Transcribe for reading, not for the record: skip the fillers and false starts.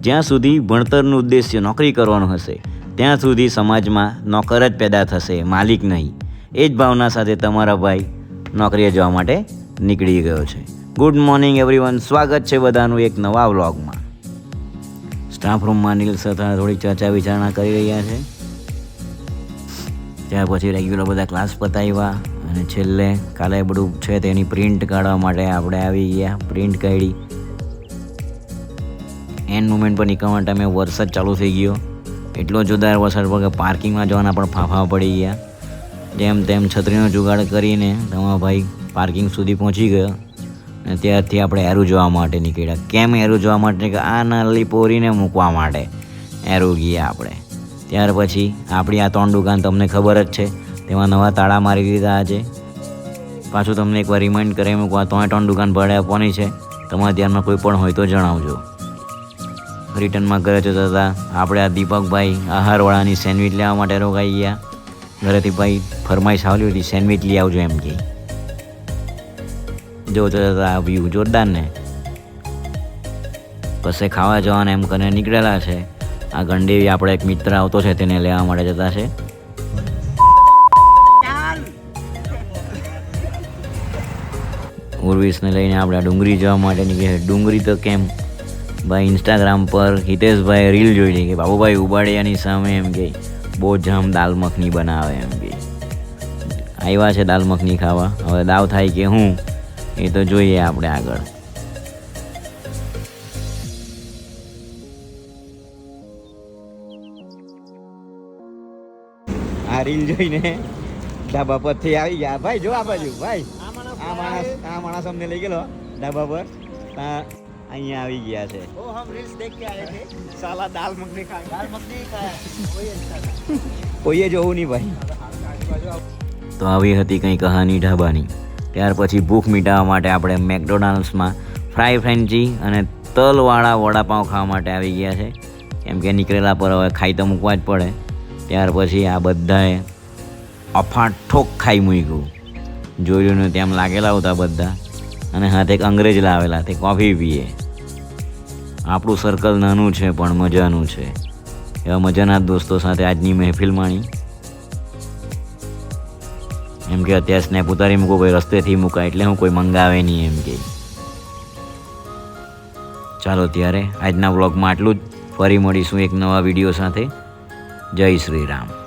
જ્યાં સુધી ભણતરનું ઉદ્દેશ્ય નોકરી કરવાનું હશે ત્યાં સુધી સમાજમાં નોકર જ પેદા થશે, માલિક નહીં. એ જ ભાવના સાથે તમારા ભાઈ નોકરીએ જવા માટે નીકળી ગયો છે. ગુડ મોર્નિંગ એવરીવન, સ્વાગત છે બધાનું એક નવા વ્લોગમાં. સ્ટાફ રૂમમાં નીલ સાથે થોડી ચર્ચા વિચારણા કરી રહ્યા છે. ત્યાર પછી રેગ્યુલર બધા ક્લાસ પતાવ્યા અને છેલ્લે કાલે બધું છે તેની પ્રિન્ટ કાઢવા માટે આપણે આવી ગયા. પ્રિન્ટ કાઢી એન્ડ મુમેન્ટ પર નીકળવા ટાઈમે વરસાદ ચાલુ થઈ ગયો. એટલો જોરદાર વરસાદ પર કે પાર્કિંગમાં જવાના પણ ફાંફા પડી ગયા. જેમ તેમ છત્રીનો જુગાડ કરીને તમારો ભાઈ પાર્કિંગ સુધી પહોંચી ગયો અને ત્યારથી આપણે એરું જોવા માટે નીકળ્યા. કેમ એરું જોવા માટે કે આ નાલી પોરીને મૂકવા માટે એરું ગયા આપણે. ત્યાર પછી આપણી આ 3 દુકાન તમને ખબર જ છે, તેમાં નવા તાળા મારી દીધા છે. પાછું તમને એકવાર રિમાઇન્ડ કરી મૂકવા 3 દુકાન ભાડે આપવાની છે. તમારા ધ્યાનમાં કોઈ પણ હોય તો જણાવજો. રિટર્નમાં ઘરે જતા હતા આપણે આ દીપકભાઈ આહારવાળાની સેન્ડવિચ લેવા માટે રોકાઈ ગયા. ઘરેથી ભાઈ ફરમાઈશ આવેલી હતી સેન્ડવિચ લઈ આવજો એમ કે. જો જતા આ વ્યૂ જોરદાર ને પછી ખાવા જવાના એમ કરીને નીકળેલા છે. આ ગંડેવી આપણે એક મિત્ર આવતો છે તેને લેવા માટે જતા છે. ઉર્વિશને લઈને આપણે આ ડુંગળી જવા માટે નીકળે. ડુંગળી તો કેમ ભાઈ, ઇન્સ્ટાગ્રામ પર હિતેશભાઈ રીલ જોઈ લી કે બાબુભાઈ ઉબાડિયાની સામે એમ કે બહુ જામ દાલ મખની બનાવે એમ કે. આવ્યા છે દાલ મખની ખાવા. હવે દાવ થાય કે હું એ તો જોઈએ આપણે આગળ. આ રીલ જોઈને ધાબા પરથી આવી ગયા ભાઈ. જો આ બાજુ ભાઈ, આ માણસ અમને લઈ ગયેલો ધાબા પર. અહીંયા આવી ગયા છે. કોઈએ જોવું નહીં ભાઈ. તો આવી હતી કંઈ કહાની ઢાબાની. ત્યાર પછી ભૂખ મિટાવવા માટે આપણે મેકડોનાલ્ડ્સમાં ફ્રાય ફ્રેન્ચી અને તલવાળા વડાપાઉં ખાવા માટે આવી ગયા છે. કેમ કે નીકળેલા પર હવે ખાઈ તો મૂકવા જ પડે. ત્યાર પછી આ બધાએ અફાઠોક ખાઈ મૂક્યું. જોયું ને તેમ લાગેલા હતા બધા. અને હાથે એક અંગ્રેજ લાવેલા, તે કોફી પીએ. આપણું સર્કલ નાનું છે પણ મજાનું છે. એવા મજાના દોસ્તો સાથે આજની મહેફિલ માણી. એમ કે અત્યારે સ્નેપ ઉતારી મૂકો, કોઈ રસ્તેથી મૂકાય એટલે હું કોઈ મંગાવે નહીં એમ કે. ચાલો ત્યારે આજના વ્લોગમાં આટલું જ. ફરી મળીશું એક નવા વિડીયો સાથે. જય શ્રી રામ.